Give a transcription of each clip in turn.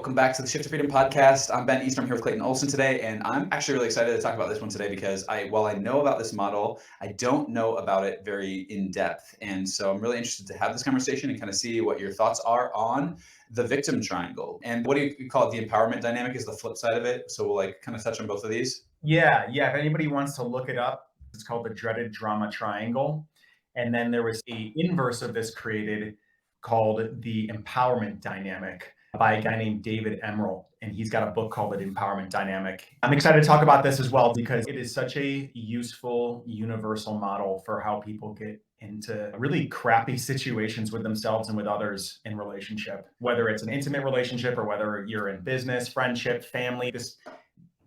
Welcome back to the Shift to Freedom podcast. I'm Ben Eastrom here with Clayton Olson today, and I'm actually really excited to talk about this one today because while I know about this model, I don't know about it very in depth. And so I'm really interested to have this conversation and kind of see what your thoughts are on the victim triangle. And what do you call it? The empowerment dynamic is the flip side of it. So we'll kind of touch on both of these. Yeah. If anybody wants to look it up, it's called the dreaded drama triangle. And then there was the inverse of this created called the empowerment dynamic by a guy named David Emerald. And he's got a book called The Empowerment Dynamic. I'm excited to talk about this as well because it is such a useful, universal model for how people get into really crappy situations with themselves and with others in relationship, whether it's an intimate relationship or whether you're in business, friendship, family. This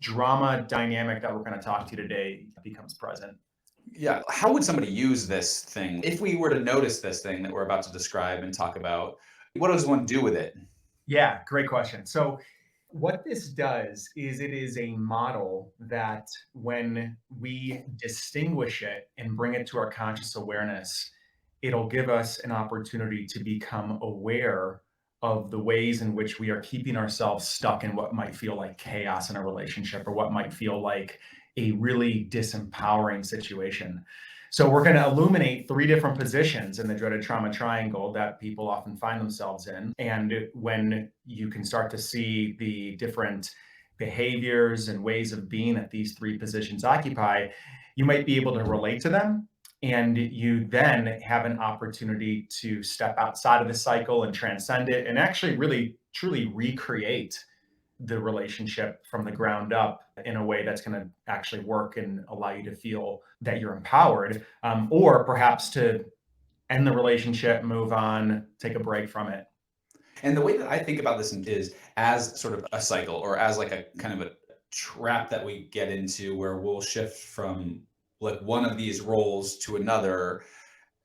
drama dynamic that we're going to talk to today becomes present. Yeah. How would somebody use this thing? If we were to notice this thing that we're about to describe and talk about, what does one do with it? Yeah, great question. So what this does is it is a model that when we distinguish it and bring it to our conscious awareness, it'll give us an opportunity to become aware of the ways in which we are keeping ourselves stuck in what might feel like chaos in a relationship or what might feel like a really disempowering situation. So we're going to illuminate three different positions in the dreaded trauma triangle that people often find themselves in. And when you can start to see the different behaviors and ways of being that these three positions occupy, you might be able to relate to them. And you then have an opportunity to step outside of the cycle and transcend it and actually really, truly recreate the relationship from the ground up in a way that's going to actually work and allow you to feel that you're empowered, or perhaps to end the relationship, move on, take a break from it. And the way that I think about this is as sort of a cycle or as like a kind of a trap that we get into where we'll shift from like one of these roles to another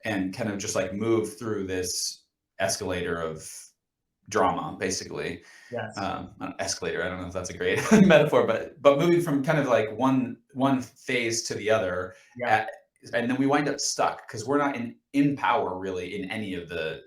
and kind of just like move through this escalator of drama, basically. Yes. An escalator. I don't know if that's a great metaphor, but moving from kind of like one phase to the other, Yeah. and then we wind up stuck because we're not in power really in any of the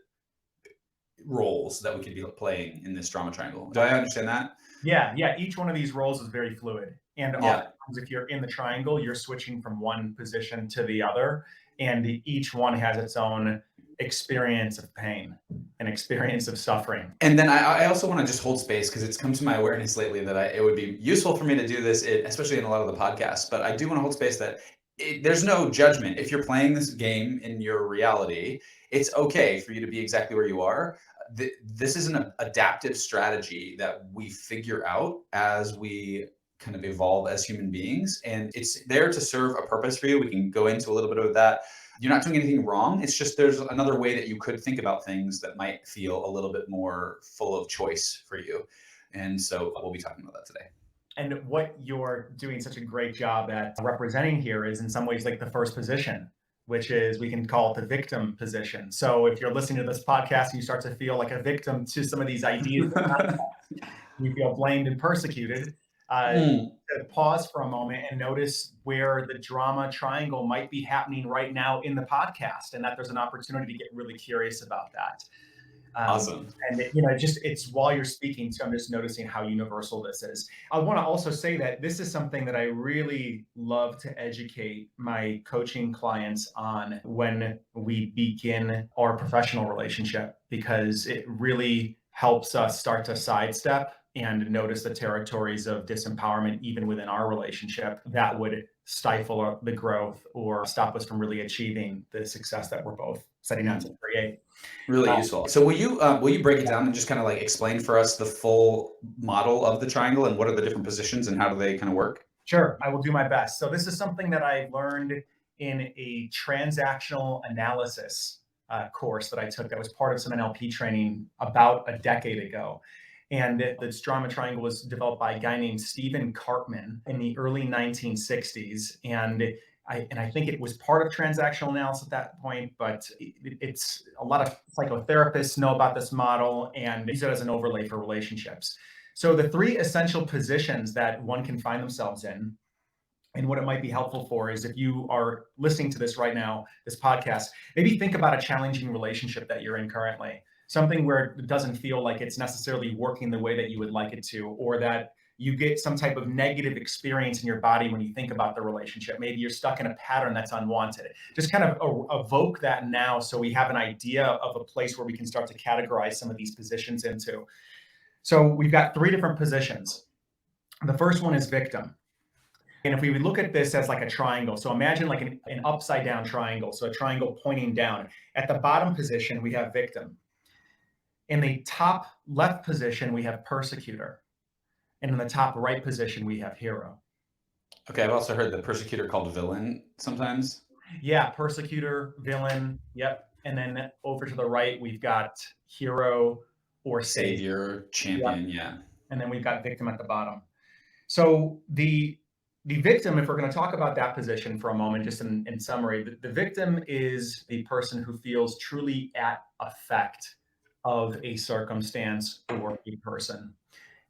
roles that we could be playing in this drama triangle. Do I understand that? Yeah. Each one of these roles is very fluid. And Yeah. oftentimes, if you're in the triangle, you're switching from one position to the other. And each one has its own experience of pain, an experience of suffering. And then I also want to just hold space because it's come to my awareness lately that it would be useful for me to do this, especially in a lot of the podcasts. But I do want to hold space that there's no judgment. If you're playing this game in your reality, it's okay for you to be exactly where you are. This is an adaptive strategy that we figure out as we kind of evolve as human beings. And it's there to serve a purpose for you. We can go into a little bit of that. You're not doing anything wrong. It's just there's another way that you could think about things that might feel a little bit more full of choice for you. And so we'll be talking about that today. And what you're doing such a great job at representing here is in some ways like the first position, which is we can call it the victim position. So if you're listening to this podcast and you start to feel like a victim to some of these ideas, you feel blamed and persecuted, to pause for a moment and notice where the drama triangle might be happening right now in the podcast, and that there's an opportunity to get really curious about that. Awesome. And it's while you're speaking, so I'm just noticing how universal this is. I want to also say that this is something that I really love to educate my coaching clients on when we begin our professional relationship, because it really helps us start to sidestep and notice the territories of disempowerment even within our relationship that would stifle the growth or stop us from really achieving the success that we're both setting out to create. Really useful. So will you break it down and just kind of like explain for us the full model of the triangle and what are the different positions and how do they kind of work? Sure, I will do my best. So this is something that I learned in a transactional analysis course that I took that was part of some NLP training about a decade ago. And this drama triangle was developed by a guy named Stephen Karpman in the early 1960s. And I think it was part of transactional analysis at that point, but it's a lot of psychotherapists know about this model and use it as an overlay for relationships. So the three essential positions that one can find themselves in, and what it might be helpful for is if you are listening to this right now, this podcast, maybe think about a challenging relationship that you're in currently. something where it doesn't feel like it's necessarily working the way that you would like it to, or that you get some type of negative experience in your body when you think about the relationship. Maybe you're stuck in a pattern that's unwanted. Just kind of evoke that now, so we have an idea of a place where we can start to categorize some of these positions into. So we've got three different positions. The first one is victim. And if we would look at this as like a triangle, so imagine like an upside down triangle, so a triangle pointing down. At the bottom position, we have victim. In the top left position, we have persecutor. And in the top right position, we have hero. Okay, I've also heard the persecutor called villain sometimes. Yeah, persecutor, villain, yep. And then over to the right, we've got hero or savior. Savior, champion, Yep. yeah. And then we've got victim at the bottom. So the victim, if we're going to talk about that position for a moment, just in summary, the victim is the person who feels truly at effect of a circumstance or a person.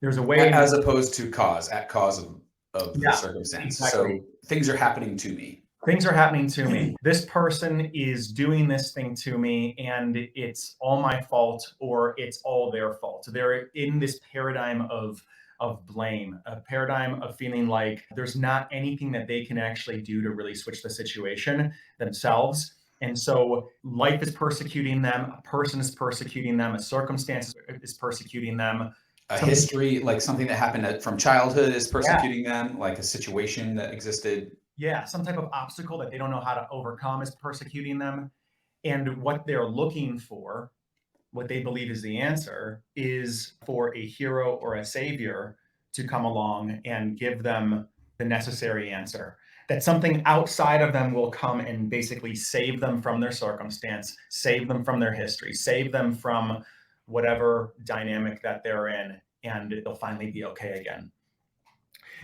There's a way As opposed to at cause of the yeah, circumstance. exactly. So things are happening to me. Things are happening to me. This person is doing this thing to me, and it's all my fault, or it's all their fault. They're in this paradigm of blame, a paradigm of feeling like there's not anything that they can actually do to really switch the situation themselves. And so life is persecuting them, a person is persecuting them, a circumstance is persecuting them. A history, like something that happened from childhood is Yeah, persecuting them, like a situation that existed. yeah, some type of obstacle that they don't know how to overcome is persecuting them. And what they're looking for, what they believe is the answer, is for a hero or a savior to come along and give them the necessary answer. That something outside of them will come and basically save them from their circumstance, save them from their history, save them from whatever dynamic that they're in, and they'll finally be okay again.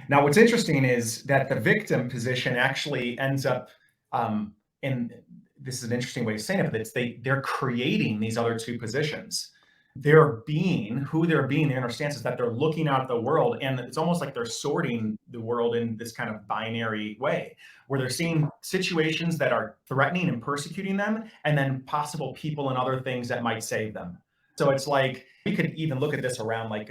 Now, what's interesting is that the victim position actually ends up, and this is an interesting way of saying it, but they're creating these other two positions. They're being who they're being. They understand is that they're looking out at the world, and it's almost like they're sorting the world in this kind of binary way, where they're seeing situations that are threatening and persecuting them, and then possible people and other things that might save them. So it's like we could even look at this around like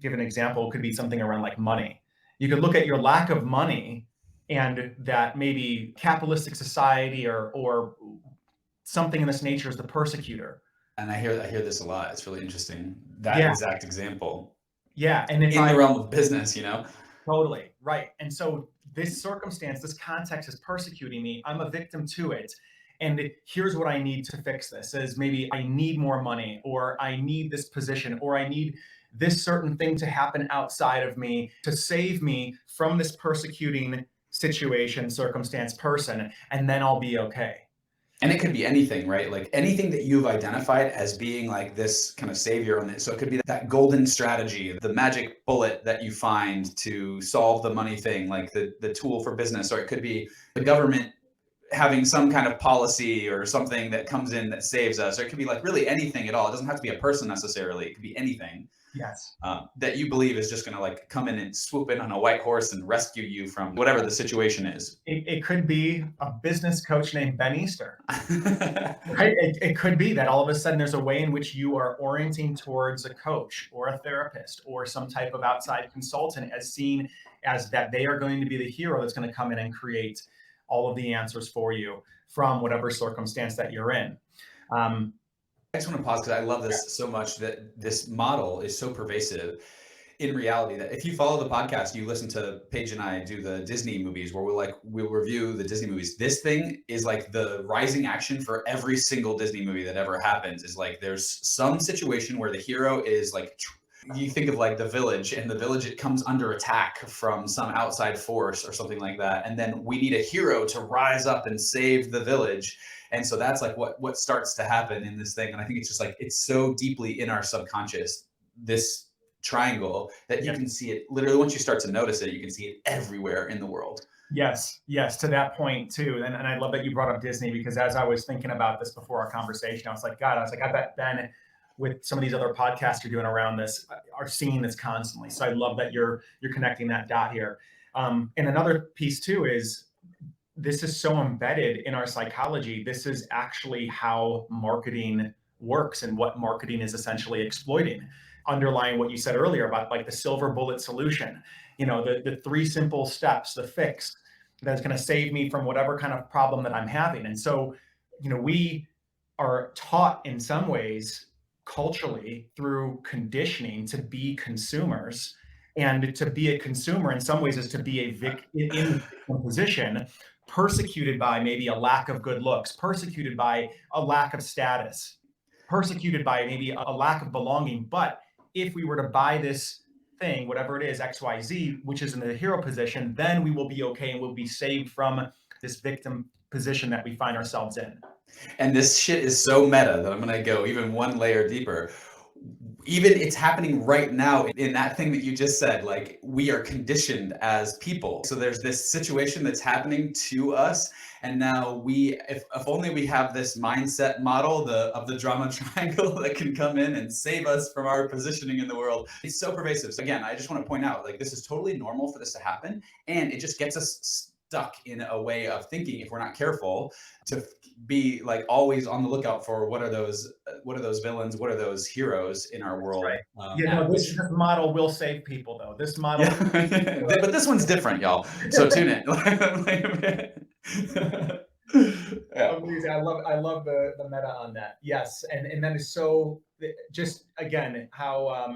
give an example, could be something around like money. You could look at your lack of money, and that maybe capitalistic society or something in this nature is the persecutor. And I hear this a lot. It's really interesting. That Yeah, exact example yeah. And if in I the realm of business, you know? totally right. And so this circumstance, this context is persecuting me. I'm a victim to it. And here's what I need to fix this is maybe I need more money, or I need this position, or I need this certain thing to happen outside of me to save me from this persecuting situation, circumstance, person, and then I'll be okay. And it could be anything, right? Like anything that you've identified as being like this kind of savior on this. So it could be that golden strategy, the magic bullet that you find to solve the money thing, like the tool for business, or it could be the government having some kind of policy or something that comes in that saves us, or it could be like really anything at all. It doesn't have to be a person necessarily. It could be anything Yes. that you believe is just going to like come in and swoop in on a white horse and rescue you from whatever the situation is. It could be a business coach named Ben Easter. Right? It could be that all of a sudden there's a way in which you are orienting towards a coach or a therapist or some type of outside consultant as seen as that they are going to be the hero that's going to come in and create all of the answers for you from whatever circumstance that you're in. I just want to pause because I love this so much that this model is so pervasive in reality that if you follow the podcast, you listen to Paige and I do the Disney movies where we'll review the Disney movies. This thing is like the rising action for every single Disney movie that ever happens is like there's some situation where the hero is like you think of like the village, and the village it comes under attack from some outside force or something like that, and then we need a hero to rise up and save the village. And so that's like what starts to happen in this thing. And I think it's just like it's so deeply in our subconscious, this triangle, that you Yes. can see it literally once you start to notice it, you can see it everywhere in the world. Yes, yes, to that point too. And I love that you brought up Disney, because as I was thinking about this before our conversation, I was like, God, I bet Ben, with some of these other podcasts you're doing around this, are seeing this constantly. So I love that you're connecting that dot here. And another piece too is this is so embedded in our psychology. This is actually how marketing works and what marketing is essentially exploiting. Underlying what you said earlier about like the silver bullet solution, the three simple steps, the fix that's going to save me from whatever kind of problem that I'm having. And so, we are taught in some ways culturally through conditioning to be consumers. And to be a consumer in some ways is to be in the victim position, persecuted by maybe a lack of good looks, persecuted by a lack of status, persecuted by maybe a lack of belonging. But if we were to buy this thing, whatever it is, XYZ, which is in the hero position, then we will be okay and we'll be saved from this victim position that we find ourselves in. And this shit is so meta that I'm going to go even one layer deeper. Even it's happening right now in that thing that you just said, like we are conditioned as people. So there's this situation that's happening to us. And now if only we have this mindset model of the drama triangle that can come in and save us from our positioning in the world. It's so pervasive. So again, I just want to point out, like, this is totally normal for this to happen. And it just gets us stuck in a way of thinking, if we're not careful, to be like always on the lookout for what are those villains, what are those heroes in our world. Right. This model will save people though. This model, yeah. But this one's different, y'all. So tune in. Yeah. I love the meta on that. Yes, and that is so. Just again, how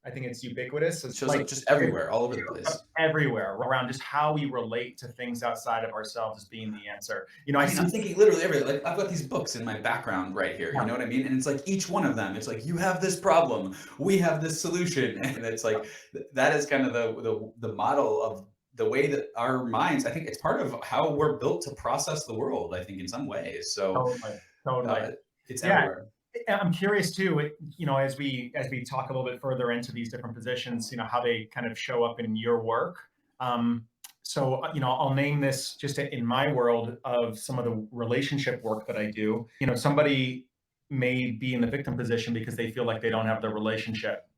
I think it's ubiquitous. It shows up just everywhere, all over the place. Everywhere around, just how we relate to things outside of ourselves as being the answer. I'm thinking literally everything. Like, I've got these books in my background right here. You know what I mean? And it's like each one of them, it's like, you have this problem, we have this solution. And it's like, that is kind of the model of the way that our minds, I think it's part of how we're built to process the world, I think, in some ways. So totally. It's everywhere. I'm curious too, as we talk a little bit further into these different positions, how they kind of show up in your work. So, I'll name this just in my world of some of the relationship work that I do. Somebody may be in the victim position because they feel like they don't have the relationship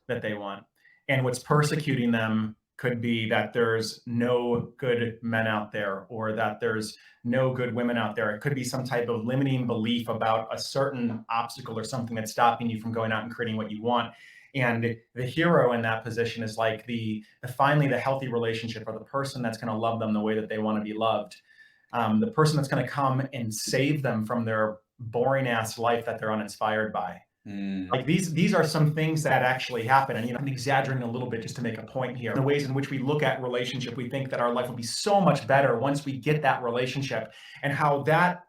that they want. And what's persecuting them could be that there's no good men out there, or that there's no good women out there. It could be some type of limiting belief about a certain obstacle or something that's stopping you from going out and creating what you want. And the hero in that position is like finally the healthy relationship, or the person that's going to love them the way that they want to be loved. The person that's going to come and save them from their boring ass life that they're uninspired by. Like these are some things that actually happen. And I'm exaggerating a little bit just to make a point here. The ways in which we look at relationship, we think that our life will be so much better once we get that relationship, and how that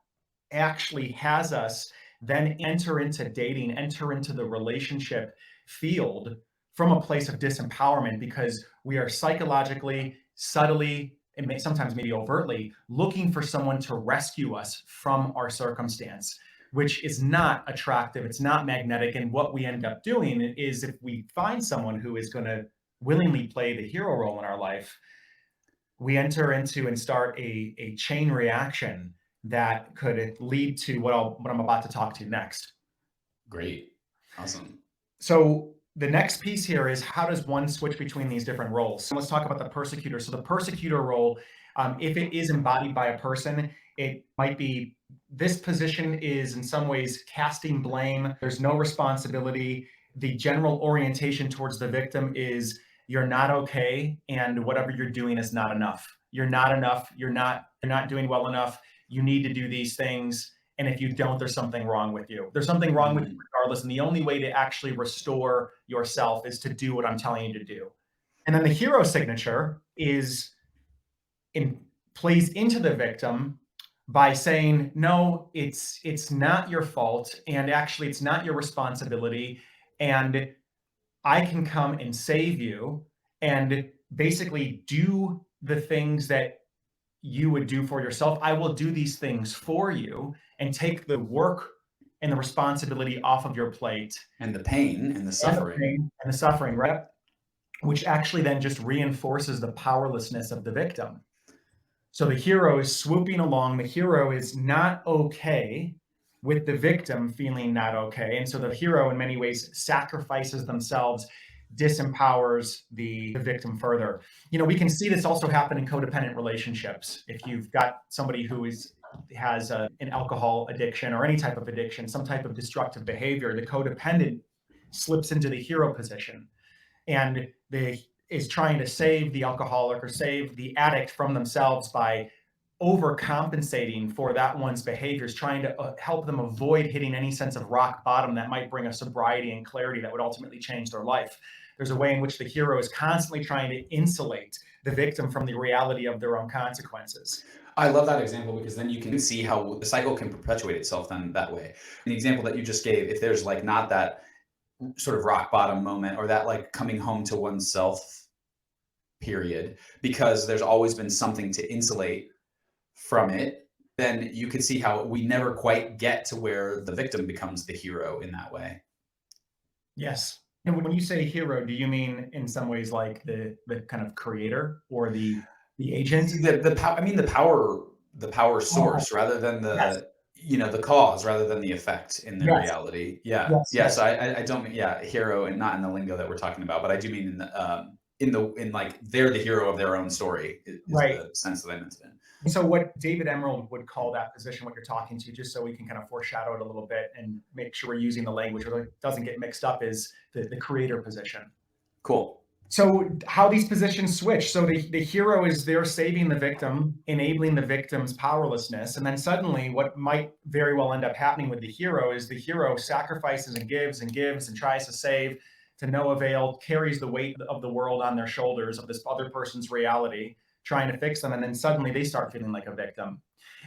actually has us then enter into dating, enter into the relationship field from a place of disempowerment, because we are psychologically, subtly, and sometimes maybe overtly looking for someone to rescue us from our circumstance, which is not attractive. It's not magnetic. And what we end up doing is, if we find someone who is going to willingly play the hero role in our life, we enter into and start a chain reaction that could lead to what I'm about to talk to next. Great. Awesome. So the next piece here is, how does one switch between these different roles? So let's talk about the persecutor. So the persecutor role, if it is embodied by a person, it might be, this position is in some ways casting blame. There's no responsibility. The general orientation towards the victim is, you're not okay, and whatever you're doing is not enough. You're not enough. You're not doing well enough. You need to do these things. And if you don't, there's something wrong with you. There's something wrong with you regardless. And the only way to actually restore yourself is to do what I'm telling you to do. And then the hero signature plays into the victim by saying, no, it's not your fault. And actually, it's not your responsibility. And I can come and save you and basically do the things that you would do for yourself. I will do these things for you and take the work and the responsibility off of your plate. And the pain and the suffering. And the suffering, right? Which actually then just reinforces the powerlessness of the victim. So the hero is swooping along. The hero is not okay with the victim feeling not okay. And so the hero in many ways sacrifices themselves, disempowers the victim further. We can see this also happen in codependent relationships. If you've got somebody who is has an alcohol addiction or any type of addiction, some type of destructive behavior, the codependent slips into the hero position and they is trying to save the alcoholic or save the addict from themselves by overcompensating for that one's behaviors, trying to help them avoid hitting any sense of rock bottom that might bring a sobriety and clarity that would ultimately change their life. There's a way in which the hero is constantly trying to insulate the victim from the reality of their own consequences. I love that example because then you can see how the cycle can perpetuate itself then that way. The example that you just gave, if there's like not that sort of rock bottom moment or that like coming home to oneself period, because there's always been something to insulate from it, then you could see how we never quite get to where the victim becomes the hero in that way. Yes. And when you say hero, do you mean in some ways like the kind of creator or the agent? I mean the power Oh, source rather than yes, the cause rather than the effect in the yes, reality. Yeah. yes, Yeah. yes. So I don't mean, yeah, hero and not in the lingo that we're talking about, but I do mean in like they're the hero of their own story is Right. the sense that I meant it in. So what David Emerald would call that position, what you're talking to, just so we can kind of foreshadow it a little bit and make sure we're using the language or it doesn't get mixed up, is the creator position. Cool. So how these positions switch. So the hero is there saving the victim, enabling the victim's powerlessness. And then suddenly what might very well end up happening with the hero is the hero sacrifices and gives and tries to save to no avail, carries the weight of the world on their shoulders of this other person's reality, trying to fix them. And then suddenly they start feeling like a victim.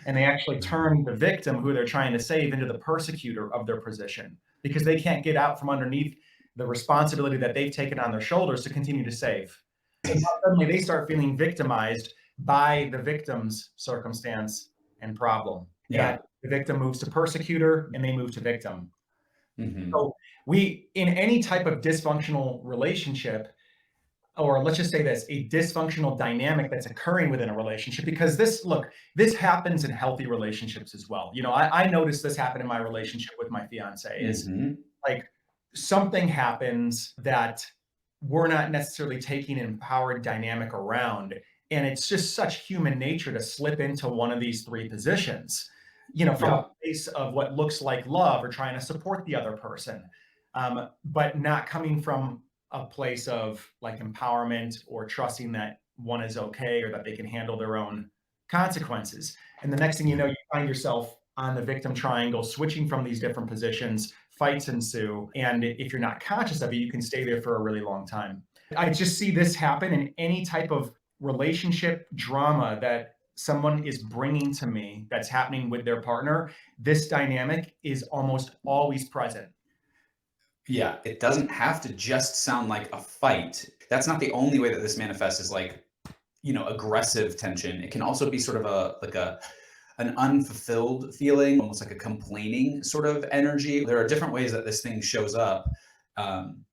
And they actually Mhm. turn the victim who they're trying to save into the persecutor of their position because they can't get out from underneath the responsibility that they've taken on their shoulders to continue to save. So now suddenly they start feeling victimized by the victim's circumstance and problem. And Yeah. the victim moves to persecutor and they move to victim. Hmm. So we, in any type of dysfunctional relationship, or let's just say this, a dysfunctional dynamic that's occurring within a relationship, because this happens in healthy relationships as well. I noticed this happen in my relationship with my fiance is Hmm. like something happens that we're not necessarily taking an empowered dynamic around. And it's just such human nature to slip into one of these three positions, from a Yeah. place of what looks like love or trying to support the other person, but not coming from a place of like empowerment or trusting that one is okay or that they can handle their own consequences. And the next thing you know, you find yourself on the victim triangle, switching from these different positions, fights ensue. And if you're not conscious of it, you can stay there for a really long time. I just see this happen in any type of relationship drama that someone is bringing to me that's happening with their partner. This dynamic is almost always present. Yeah, it doesn't have to just sound like a fight. That's not the only way that this manifests is like, aggressive tension. It can also be sort of an unfulfilled feeling, almost like a complaining sort of energy. There are different ways that this thing shows up. Um,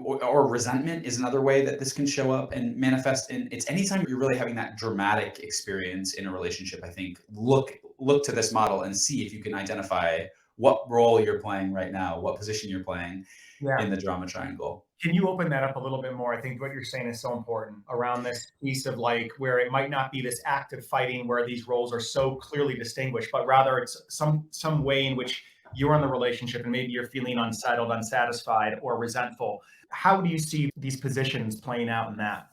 or resentment is another way that this can show up and manifest. And it's anytime you're really having that dramatic experience in a relationship, I think look to this model and see if you can identify what role you're playing right now, what position you're playing in Yeah. the drama triangle. Can you open that up a little bit more? I think what you're saying is so important around this piece of like where it might not be this active fighting where these roles are so clearly distinguished, but rather it's some way in which you're in the relationship and maybe you're feeling unsettled, unsatisfied, or resentful. How do you see these positions playing out in that?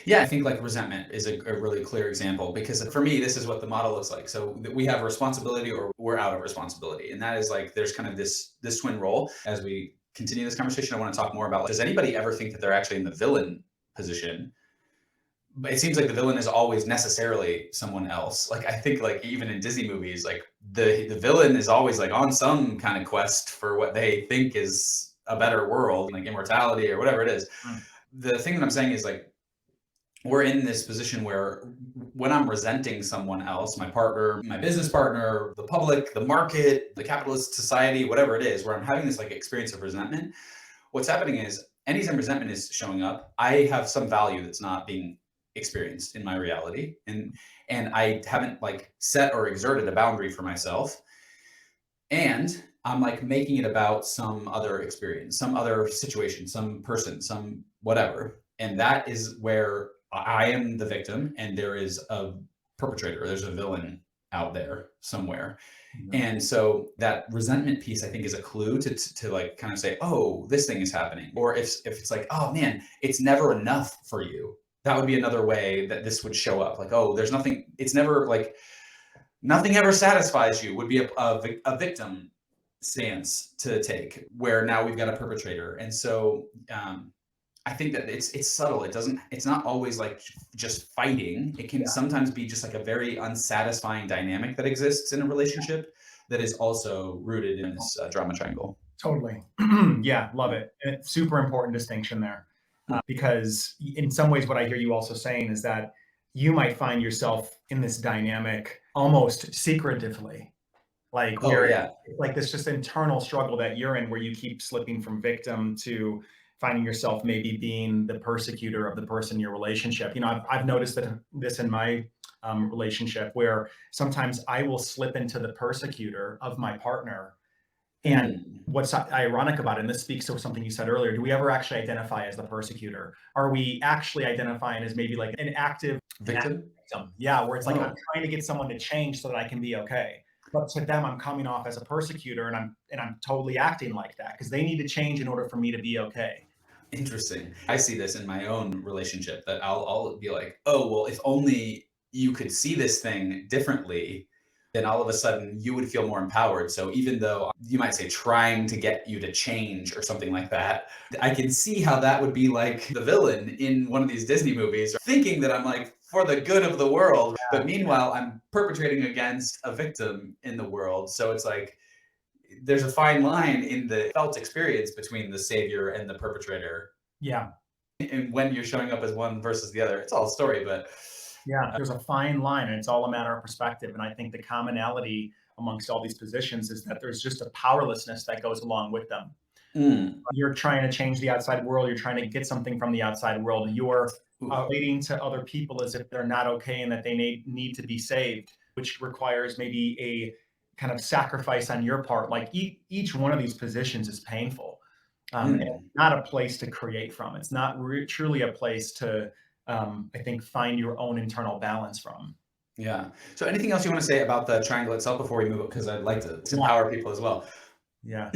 Yeah, I think like resentment is a really clear example because for me, this is what the model looks like. So we have responsibility or we're out of responsibility. And that is like, there's kind of this twin role. As we continue this conversation, I want to talk more about, does anybody ever think that they're actually in the villain position? But it seems like the villain is always necessarily someone else. Like I think like even in Disney movies, like the villain is always like on some kind of quest for what they think is a better world, like immortality or whatever it is. Mm. The thing that I'm saying is like we're in this position where when I'm resenting someone else, my partner, my business partner, the public, the market, the capitalist society, whatever it is, where I'm having this like experience of resentment, what's happening is anytime resentment is showing up, I have some value that's not being experienced in my reality. And I haven't like set or exerted a boundary for myself. And I'm like making it about some other experience, some other situation, some person, some whatever. And that is where I am the victim and there is a perpetrator, there's a villain out there somewhere. Mhm. And so that resentment piece, I think, is a clue to like kind of say, oh, this thing is happening. Or if it's like, oh man, it's never enough for you. That would be another way that this would show up. Like, oh, there's nothing. It's never like nothing ever satisfies you. Would be a victim stance to take. Where now we've got a perpetrator, and so I think that it's subtle. It doesn't. It's not always like just fighting. It can Yeah, sometimes be just like a very unsatisfying dynamic that exists in a relationship that is also rooted in this drama triangle. totally. Yeah, love it. And it's super important distinction there. Because in some ways, what I hear you also saying is that you might find yourself in this dynamic almost secretively, like Oh where yeah. like this just internal struggle that you're in where you keep slipping from victim to finding yourself maybe being the persecutor of the person in your relationship. I've noticed that this in my relationship where sometimes I will slip into the persecutor of my partner. And Hmm. what's ironic about it, and this speaks to something you said earlier, do we ever actually identify as the persecutor? Are we actually identifying as maybe like an active Victim. victim? Yeah, where it's like I'm Oh, trying to get someone to change so that I can be okay. But to them, I'm coming off as a persecutor, and I'm totally acting like that because they need to change in order for me to be okay. interesting. I see this in my own relationship that I'll be like, oh well, if only you could see this thing differently, then all of a sudden you would feel more empowered. So even though you might say trying to get you to change or something like that, I can see how that would be like the villain in one of these Disney movies, thinking that I'm like for the good of the world, but meanwhile I'm perpetrating against a victim in the world. So it's like there's a fine line in the felt experience between the savior and the perpetrator. Yeah, And when you're showing up as one versus the other, it's all a story, but yeah. There's a fine line, and it's all a matter of perspective. And I think the commonality amongst all these positions is that there's just a powerlessness that goes along with them. mm, You're trying to change the outside world. You're trying to get something from the outside world. You're ooh, relating to other people as if they're not okay and that they need to be saved, which requires maybe a kind of sacrifice on your part. Like each one of these positions is painful. And mm, it's not a place to create from. It's not truly a place to, I think, find your own internal balance from. yeah. So anything else you want to say about the triangle itself before we move it? Because I'd like to Yeah, empower people as well. yeah.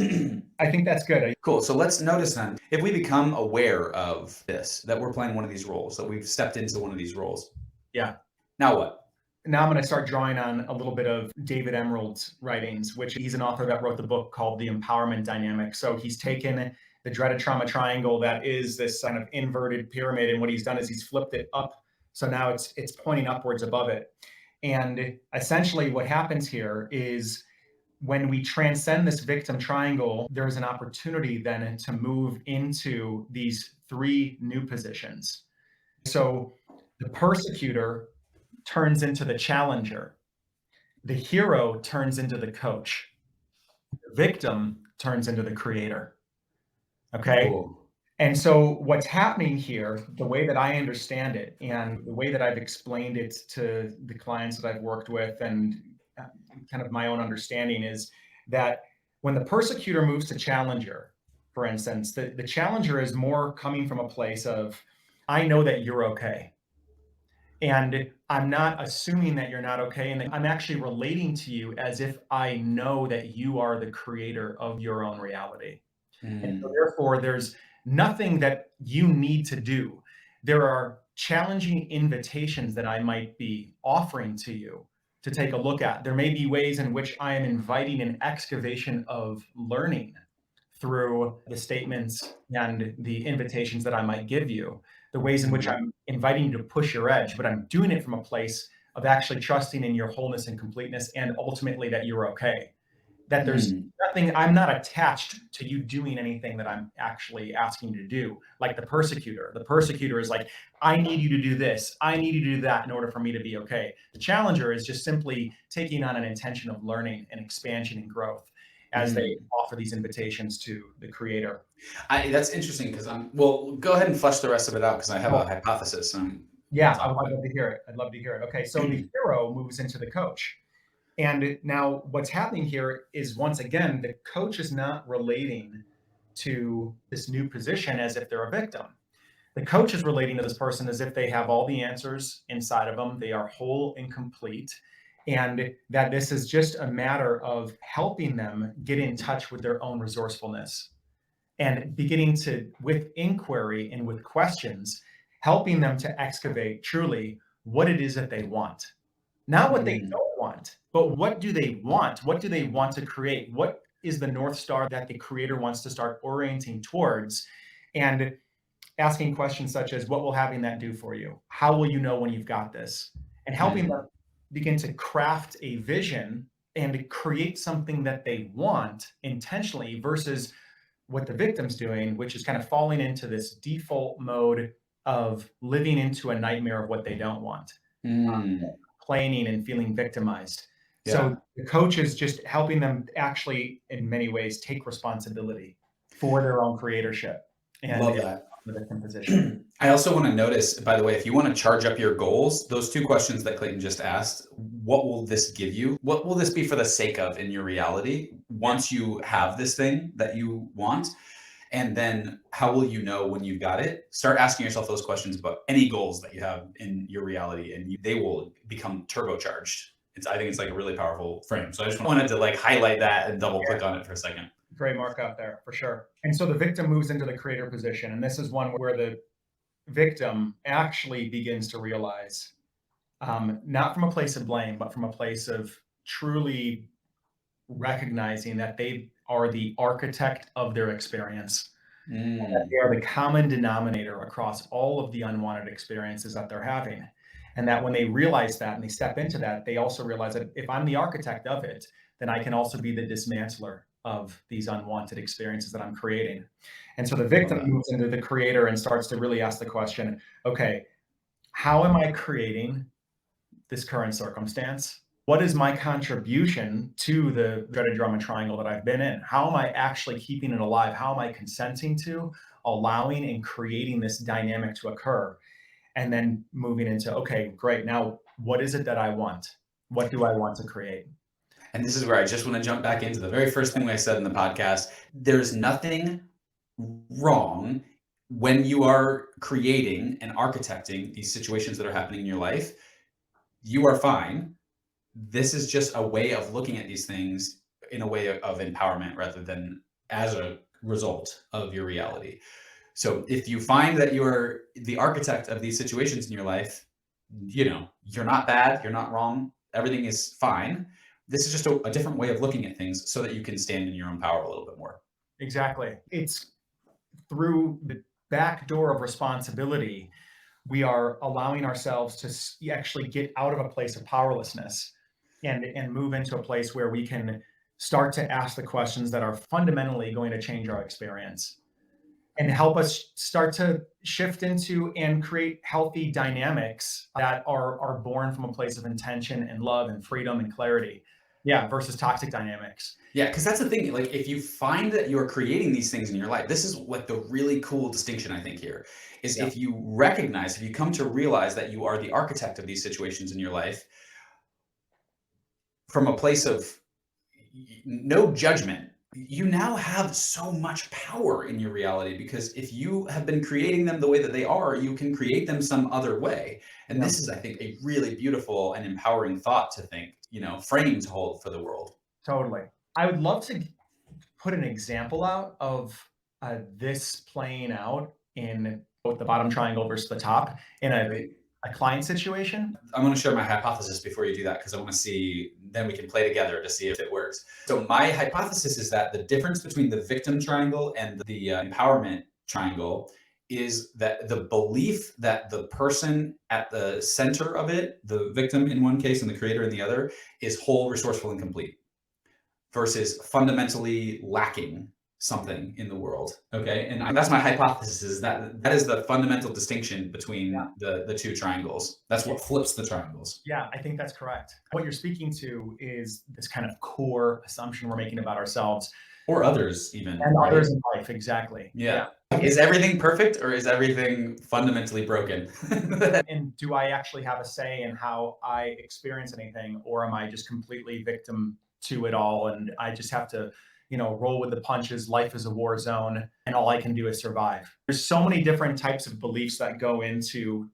I think that's good. Cool. So let's notice then, if we become aware of this, that we're playing one of these roles, that we've stepped into one of these roles, Yeah. now what? Now I'm going to start drawing on a little bit of David Emerald's writings, which he's an author that wrote the book called The Empowerment Dynamic. So he's taken the dreaded trauma triangle that is this kind of inverted pyramid, and what he's done is he's flipped it up. So now it's pointing upwards above it. And essentially what happens here is when we transcend this victim triangle, there's an opportunity then to move into these three new positions. So the persecutor turns into the challenger. The hero turns into the coach. The victim turns into the creator. Okay. Cool. And so what's happening here, the way that I understand it and the way that I've explained it to the clients that I've worked with and uh, kind of my own understanding is that when the persecutor moves to challenger, for instance, the challenger is more coming from a place of, I know that you're okay. And I'm not assuming that you're not okay. And I'm actually relating to you as if I know that you are the creator of your own reality. And so Mm, therefore, there's nothing that you need to do. There are challenging invitations that I might be offering to you to take a look at. There may be ways in which I am inviting an excavation of learning through the statements and the invitations that I might give you, the ways in which mm, I'm inviting you to push your edge, but I'm doing it from a place of actually trusting in your wholeness and completeness and ultimately that you're okay. That there's mm, nothing, I'm not attached to you doing anything that I'm actually asking you to do. Like the persecutor. The persecutor is like, I need you to do this. I need you to do that in order for me to be okay. The challenger is just simply taking on an intention of learning and expansion and growth as they mm. offer these invitations to the creator. That's interesting because well, go ahead and flesh the rest of it out because I have a hypothesis and we'll Yeah, talk I'd about love to hear it. I'd love to hear it. Okay, so the it. hero moves into the coach. And now what's happening here is once again, the coach is not relating to this new position as if they're a victim. The coach is relating to this person as if they have all the answers inside of them. They are whole and complete. and that this is just a matter of helping them get in touch with their own resourcefulness and beginning to, with inquiry and with questions, helping them to excavate truly what it is that they want. Not what they Mm, don't want, but what do they want? What do they want to create? What is the North Star that the creator wants to start orienting towards? And asking questions such as, what will having that do for you? How will you know when you've got this? And helping mm. them begin to craft a vision and create something that they want intentionally versus what the victim's doing, which is kind of falling into this default mode of living into a nightmare of what they don't want, Mm, complaining and feeling victimized. yeah, So the coach is just helping them actually, in many ways, take responsibility for their own creatorship and love that. the victim position. I also want to notice, by the way, if you want to charge up your goals, those two questions that Clayton just asked, what will this give you? What will this be for the sake of in your reality once you have this thing that you want? And then how will you know when you've got it? Start asking yourself those questions about any goals that you have in your reality, and they will become turbocharged. I think it's like a really powerful frame. So I just wanted to like highlight that and double click on it for a second. Great mark out there for sure. And so the victim moves into the creator position. And this is one where the victim actually begins to realize, not from a place of blame, but from a place of truly recognizing that they are the architect of their experience. That Mm, they are the common denominator across all of the unwanted experiences that they're having. And that when they realize that and they step into that, they also realize that if I'm the architect of it, then I can also be the dismantler of these unwanted experiences that I'm creating. And so the love victim that. moves into the creator and starts to really ask the question, okay, how am I creating this current circumstance? What is my contribution to the dreaded drama triangle that I've been in? How am I actually keeping it alive? How am I consenting to, allowing, and creating this dynamic to occur? And then moving into, okay, great. Now, what is it that I want? What do I want to create? And this is where I just want to jump back into the very first thing I said in the podcast. There's nothing wrong when you are creating and architecting these situations that are happening in your life. You are fine. This is just a way of looking at these things in a way of empowerment rather than as a result of your reality. So if you find that you're the architect of these situations in your life, you're not bad, you're not wrong, everything is fine. This is just a different way of looking at things so that you can stand in your own power a little bit more. Exactly. It's through the back door of responsibility, we are allowing ourselves to actually get out of a place of powerlessness and move into a place where we can start to ask the questions that are fundamentally going to change our experience and help us start to shift into and create healthy dynamics that are born from a place of intention and love and freedom and clarity. Yeah, versus toxic dynamics. Yeah, because that's the thing. Like, if you find that you're creating these things in your life, this is what the really cool distinction I think here is. Yeah. If you recognize, if you come to realize that you are the architect of these situations in your life from a place of no judgment, you now have so much power in your reality because if you have been creating them the way that they are, you can create them some other way. And Yeah, this is, I think, a really beautiful and empowering thought to think, frame to hold for the world. totally. I would love to put an example out of this playing out in both the bottom triangle versus the top in Right? a client situation. I'm going to share my hypothesis before you do that because I want to see, then we can play together to see if it works. So my hypothesis is that the difference between the victim triangle and the empowerment triangle is that the belief that the person at the center of it, the victim in one case and the creator in the other, is whole, resourceful, and complete versus fundamentally lacking something in the world. Okay. And that's my hypothesis, is that is the fundamental distinction between the two triangles. That's what flips the triangles. Yeah, I think that's correct. What you're speaking to is this kind of core assumption we're making about ourselves Or others even, and right? others in life. Exactly. Yeah. Is everything perfect or is everything fundamentally broken? And do I actually have a say in how I experience anything, or am I just completely victim to it all and I just have to, roll with the punches? Life is a war zone and all I can do is survive. There's so many different types of beliefs that go into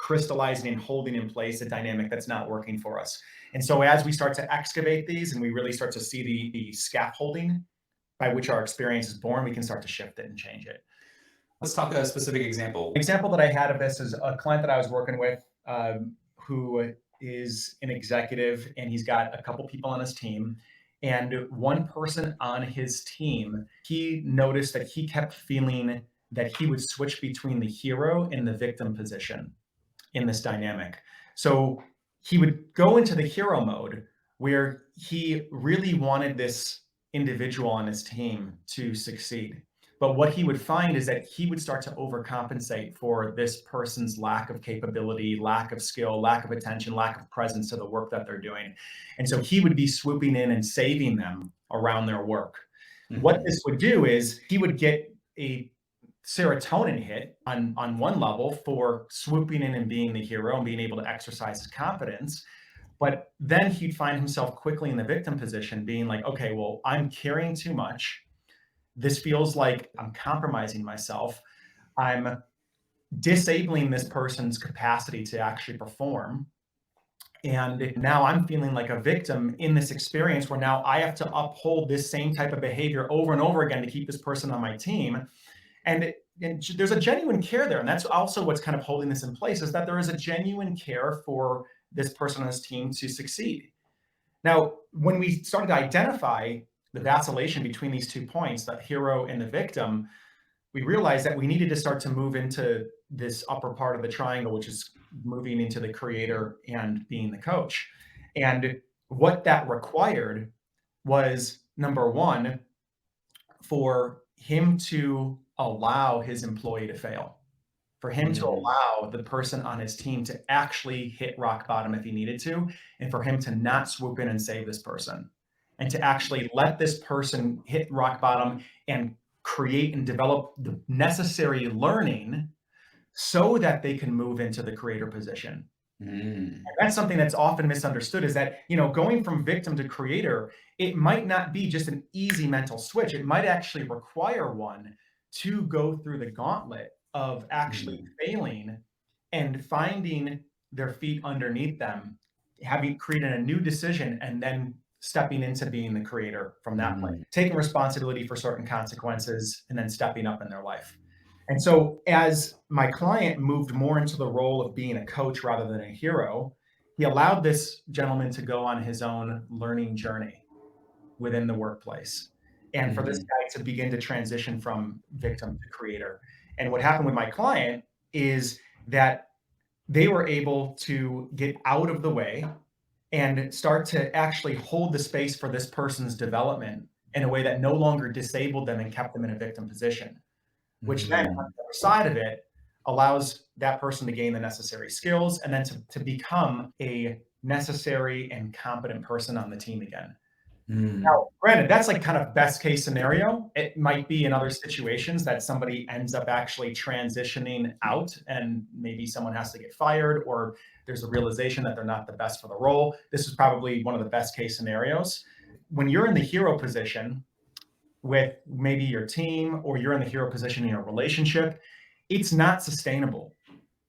crystallizing and holding in place a dynamic that's not working for us. And so as we start to excavate these and we really start to see the scaffolding by which our experience is born, we can start to shift it and change it. Let's talk a specific example. An example that I had of this is a client that I was working with who is an executive, and he's got a couple people on his team. And one person on his team, he noticed that he kept feeling that he would switch between the hero and the victim position in this dynamic. So he would go into the hero mode where he really wanted this individual on his team to succeed. But what he would find is that he would start to overcompensate for this person's lack of capability, lack of skill, lack of attention, lack of presence to the work that they're doing. And so he would be swooping in and saving them around their work. Mm-hmm. What this would do is he would get a serotonin hit on one level for swooping in and being the hero and being able to exercise his confidence. But then he'd find himself quickly in the victim position being like, okay, well, I'm carrying too much. This feels like I'm compromising myself. I'm disabling this person's capacity to actually perform. And now I'm feeling like a victim in this experience where now I have to uphold this same type of behavior over and over again to keep this person on my team. And there's a genuine care there. And that's also what's kind of holding this in place, is that there is a genuine care for this person on his team to succeed. Now, when we started to identify the vacillation between these 2 points, the hero and the victim, we realized that we needed to start to move into this upper part of the triangle, which is moving into the creator and being the coach. And what that required was, number one, for him to allow his employee to fail, for him to allow the person on his team to actually hit rock bottom if he needed to, and for him to not swoop in and save this person, and to actually let this person hit rock bottom and create and develop the necessary learning so that they can move into the creator position. And that's something that's often misunderstood, is that, going from victim to creator, it might not be just an easy mental switch. It might actually require one to go through the gauntlet of actually failing and finding their feet underneath them, having created a new decision, and then stepping into being the creator from that point, taking responsibility for certain consequences, and then stepping up in their life. And so as my client moved more into the role of being a coach rather than a hero, he allowed this gentleman to go on his own learning journey within the workplace. And for this guy to begin to transition from victim to creator. And what happened with my client is that they were able to get out of the way and start to actually hold the space for this person's development in a way that no longer disabled them and kept them in a victim position, which then on the other side of it allows that person to gain the necessary skills and then to become a necessary and competent person on the team again. Now, granted, that's like kind of best case scenario. It might be in other situations that somebody ends up actually transitioning out and maybe someone has to get fired, or there's a realization that they're not the best for the role. This is probably one of the best case scenarios. When you're in the hero position with maybe your team, or you're in the hero position in your relationship, it's not sustainable.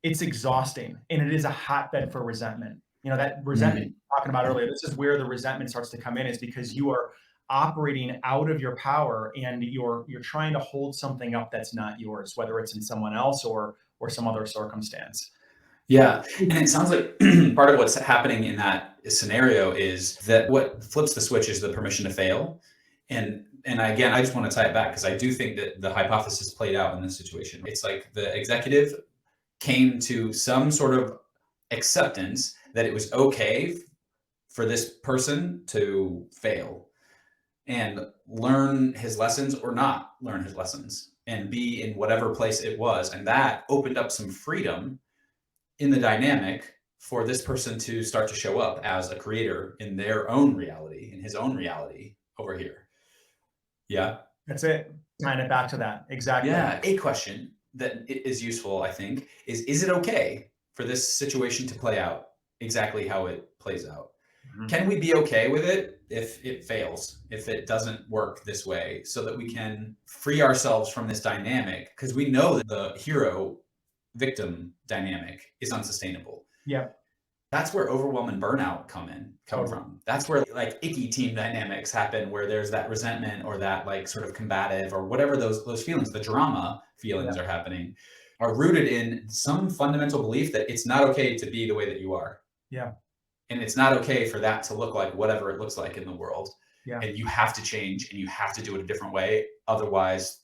It's exhausting, and it is a hotbed for resentment. That resentment you're talking about earlier, this is where the resentment starts to come in, is because you are operating out of your power and you're trying to hold something up that's not yours, whether it's in someone else or some other circumstance. Yeah. And it sounds like part of what's happening in that scenario is that what flips the switch is the permission to fail. And again, I just want to tie it back, because I do think that the hypothesis played out in this situation. It's like the executive came to some sort of acceptance that it was okay for this person to fail and learn his lessons or not learn his lessons and be in whatever place it was. And that opened up some freedom in the dynamic for this person to start to show up as a creator in their own reality, in his own reality over here. Yeah. That's it. Tying it back to that. Exactly. Yeah. A question that is useful, I think, is it okay for this situation to play out exactly how it plays out? Can we be okay with it if it fails, if it doesn't work this way, so that we can free ourselves from this dynamic? Because we know that the hero victim dynamic is unsustainable. Yeah, That's where overwhelm and burnout come totally. from. That's where like icky team dynamics happen, where there's that resentment or that like sort of combative or whatever those feelings, the drama Yeah, feelings are happening, are rooted in some fundamental belief that it's not okay to be the way that you are. yeah, And it's not okay for that to look like whatever it looks like in the world. yeah, And you have to change and you have to do it a different way. Otherwise,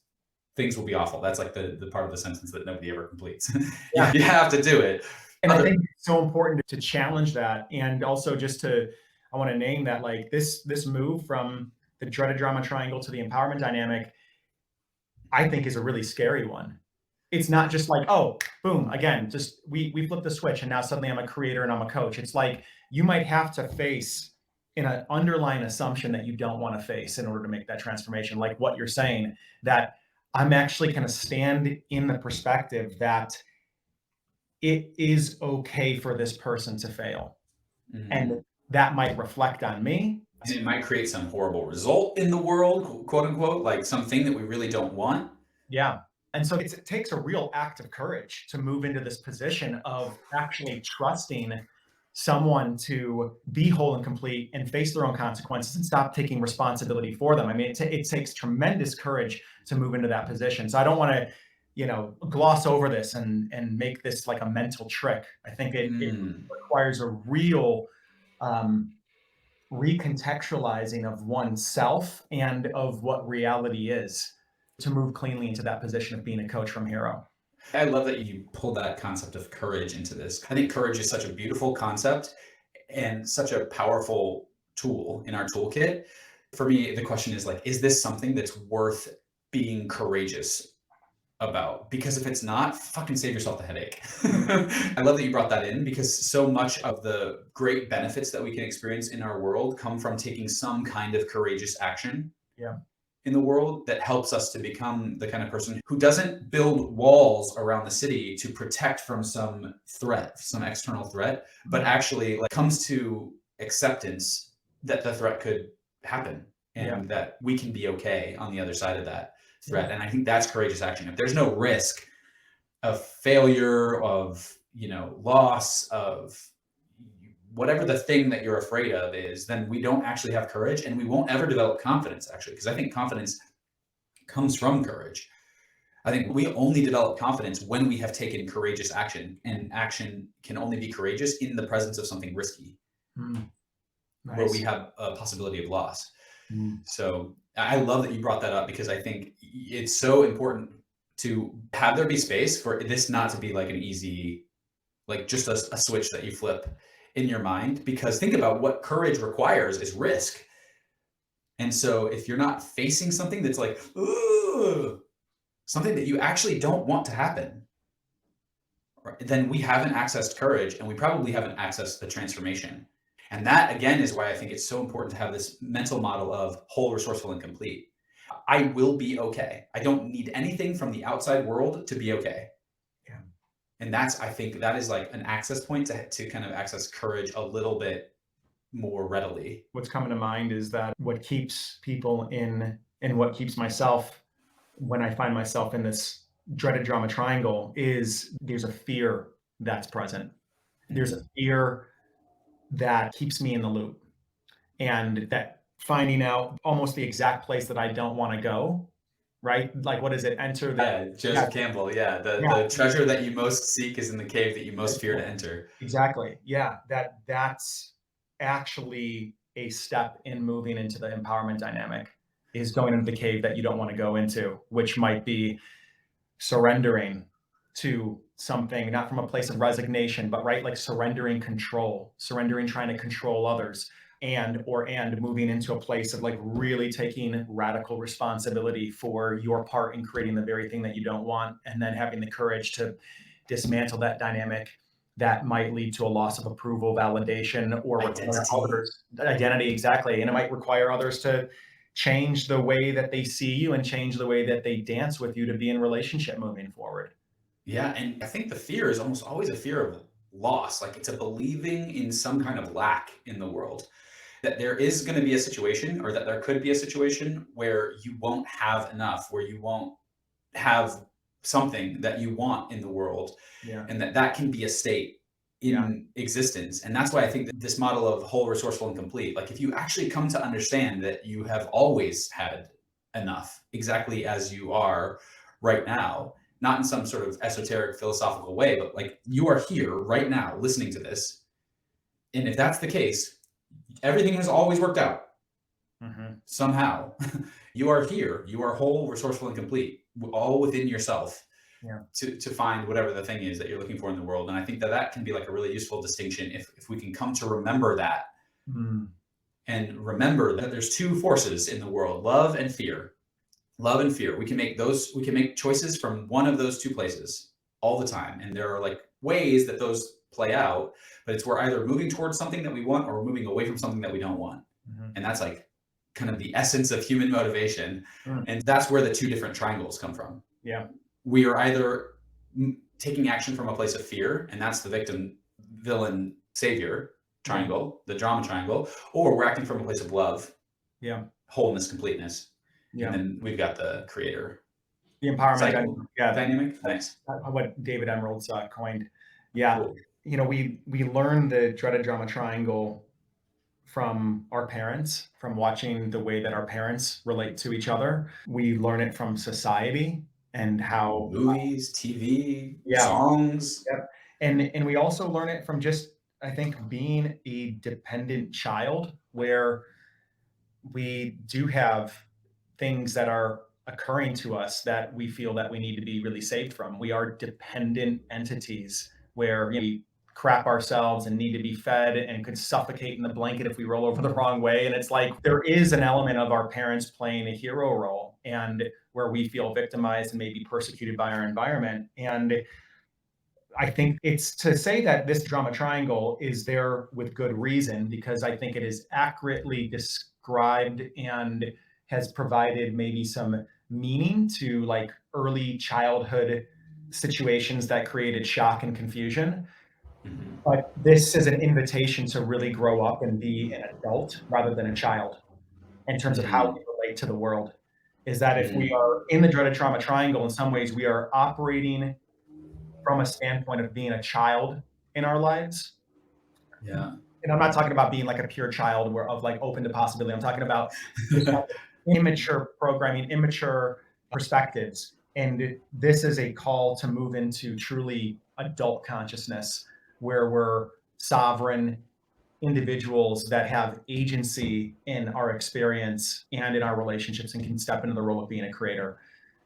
things will be awful. That's like the part of the sentence that nobody ever completes. yeah. You have to do it. And I Other, think it's so important to challenge that, and also just to, I want to name that, like, this move from the dreaded drama triangle to the empowerment dynamic, I think is a really scary one. It's not just like, oh, boom, again, just we flip the switch and now suddenly I'm a creator and I'm a coach. It's like you might have to face an underlying assumption that you don't want to face in order to make that transformation. Like what you're saying, that I'm actually going to stand in the perspective that it is okay for this person to fail. And Mhm. that might reflect on me. And it might create some horrible result in the world, quote unquote, like something that we really don't want. Yeah. And so it takes a real act of courage to move into this position of actually trusting someone to be whole and complete and face their own consequences and stop taking responsibility for them. I mean, it takes tremendous courage to move into that position. So I don't want to, gloss over this and make this like a mental trick. I think it Mm. requires a real um, recontextualizing of oneself and of what reality is to move cleanly into that position of being a coach from hero. I love that you pulled that concept of courage into this. I think courage is such a beautiful concept and such a powerful tool in our toolkit. For me, the question is like, is this something that's worth being courageous about? Because if it's not, fucking save yourself the headache. I love that you brought that in because so much of the great benefits that we can experience in our world come from taking some kind of courageous action Yeah. in the world that helps us to become the kind of person who doesn't build walls around the city to protect from some threat, some external threat, but actually like comes to acceptance that the threat could happen Yeah. and that we can be okay on the other side of that Yeah. threat. And I think that's courageous action. If there's no risk of failure, of, loss, of whatever the thing that you're afraid of is, then we don't actually have courage and we won't ever develop confidence, actually, because I think confidence comes from courage. I think we only develop confidence when we have taken courageous action, and action can only be courageous in the presence of something risky Mm, where we nice. have a possibility of loss. Mm, So I love that you brought that up because I think it's so important to have there be space for this not to be like an easy, like just a switch that you flip in your mind. Because think about what courage requires is risk. And so if you're not facing something that's like, ooh, something that you actually don't want to happen, right, then we haven't accessed courage and we probably haven't accessed the transformation. And that again is why I think it's so important to have this mental model of whole, resourceful, and complete. I will be okay. I don't need anything from the outside world to be okay. yeah. And that's, I think that is like an access point to kind of access courage a little bit more readily. What's coming to mind is that what keeps people in and what keeps myself when I find myself in this dreaded drama triangle is there's a fear that's present. There's a Mhm. fear that keeps me in the loop, and that finding out almost the exact place that I don't want to go, right? Like, what is it? Enter the, Yeah, yeah, Joseph Campbell. Yeah, yeah, the treasure that you most seek is in the cave that you most fear yeah, to enter. exactly. Yeah, that's actually a step in moving into the empowerment dynamic is going into the cave that you don't want to go into, which might be surrendering to something, not from a place of resignation, but right, like surrendering control, surrendering trying to control others, and moving into a place of like really taking radical responsibility for your part in creating the very thing that you don't want, and then having the courage to dismantle that dynamic that might lead to a loss of approval, validation, or require Identity. others identity, exactly. And it might require others to change the way that they see you and change the way that they dance with you to be in relationship moving forward. Yeah, and I think the fear is almost always a fear of loss. Like it's a believing in some kind of lack in the world. That there is going to be a situation, or that there could be a situation where you won't have enough, where you won't have something that you want in the world, Yeah. and that can be a state in existence. And that's why I think that this model of whole, resourceful, and complete, like if you actually come to understand that you have always had enough exactly as you are right now, not in some sort of esoteric philosophical way, but like you are here right now listening to this. And if that's the case, everything has always worked out somehow. You are here, you are whole, resourceful, and complete, all within yourself. Yeah. To find whatever the thing is that you're looking for in the world. And I think that can be like a really useful distinction if we can come to remember that, and remember that there's two forces in the world, love and fear. Love and fear. We can make choices from one of those two places all the time. And there are like ways that those play out, but it's we're either moving towards something that we want or we're moving away from something that we don't want. And that's like kind of the essence of human motivation. And that's where the two different triangles come from. Yeah. We are either taking action from a place of fear, and that's the victim, villain, savior triangle, the drama triangle, or we're acting from a place of love, wholeness, completeness. And then we've got the creator, the empowerment dynamic. Nice. What David Emerald's coined. Cool. We learn the dreaded drama triangle from our parents, from watching the way that our parents relate to each other. We learn it from society and how movies, TV, songs. And we also learn it from just, I think, being a dependent child, where we do have things that are occurring to us that we feel that we need to be really saved from. We are dependent entities where we crap ourselves and need to be fed and could suffocate in the blanket if we roll over the wrong way. And it's like there is an element of our parents playing a hero role, and where we feel victimized and maybe persecuted by our environment. And I think it's to say that this drama triangle is there with good reason, because I think it is accurately described and has provided maybe some meaning to like early childhood situations that created shock and confusion. But this is an invitation to really grow up and be an adult rather than a child in terms of how we relate to the world. Is that if we are in the dreaded trauma triangle, in some ways we are operating from a standpoint of being a child in our lives. Yeah. And I'm not talking about being like a pure child of like open to possibility. I'm talking about immature programming, immature perspectives. And this is a call to move into truly adult consciousness, where we're sovereign individuals that have agency in our experience and in our relationships, and can step into the role of being a creator.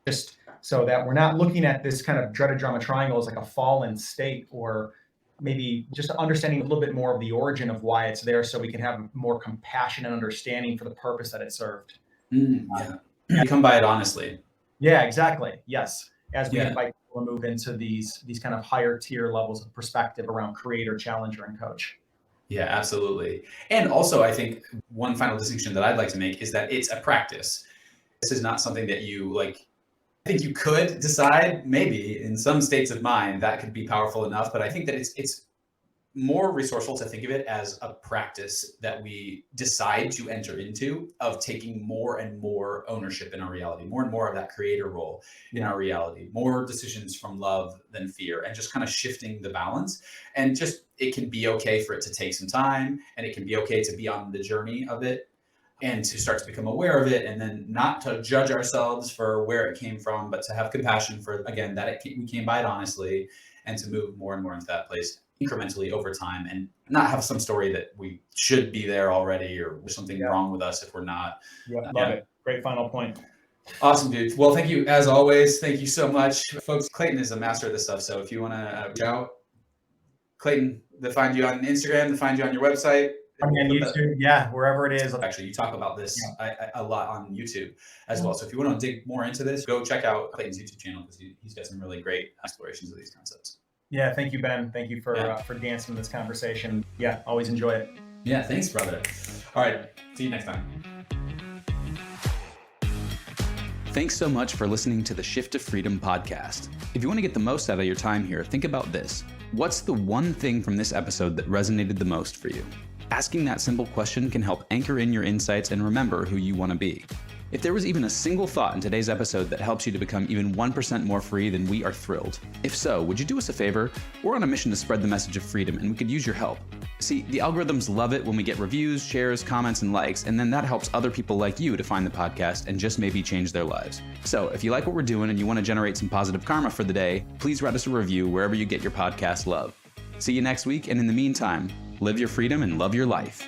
Just so that we're not looking at this kind of dreaded drama triangle as like a fallen state, or maybe just understanding a little bit more of the origin of why it's there, so we can have more compassion and understanding for the purpose that it served. You come by it honestly. Yeah, exactly. Yes. As we invite people to move into these kind of higher tier levels of perspective around creator, challenger, and coach. Yeah, absolutely. And also, I think one final distinction that I'd like to make is that it's a practice. This is not something that you like. I think you could decide maybe in some states of mind that could be powerful enough, but I think that it's more resourceful to think of it as a practice that we decide to enter into, of taking more and more ownership in our reality, more and more of that creator role in our reality, more decisions from love than fear, and just kind of shifting the balance. And just, it can be okay for it to take some time, and it can be okay to be on the journey of it, and to start to become aware of it, and then not to judge ourselves for where it came from, but to have compassion for, again, that we came by it honestly, and to move more and more into that place incrementally over time, and not have some story that we should be there already, or there's something wrong with us if we're not. Love it. Great final point. Awesome, dude. Well, thank you as always. Thank you so much, folks. Clayton is a master of this stuff, so if you want to reach out, Clayton, they find you on Instagram, they find you on your website. On YouTube, wherever it is. Actually, you talk about this a lot on YouTube as well. So if you want to dig more into this, go check out Clayton's YouTube channel, because he's got some really great explorations of these concepts. Yeah, thank you, Ben. Thank you for dancing in this conversation. Yeah, always enjoy it. Yeah, thanks, brother. All right, see you next time. Thanks so much for listening to the Shift to Freedom podcast. If you want to get the most out of your time here, think about this. What's the one thing from this episode that resonated the most for you? Asking that simple question can help anchor in your insights and remember who you want to be. If there was even a single thought in today's episode that helps you to become even 1% more free, then we are thrilled. If so, would you do us a favor? We're on a mission to spread the message of freedom, and we could use your help. See, the algorithms love it when we get reviews, shares, comments, and likes, and then that helps other people like you to find the podcast and just maybe change their lives. So if you like what we're doing and you want to generate some positive karma for the day, please write us a review wherever you get your podcast love. See you next week, and in the meantime, live your freedom and love your life.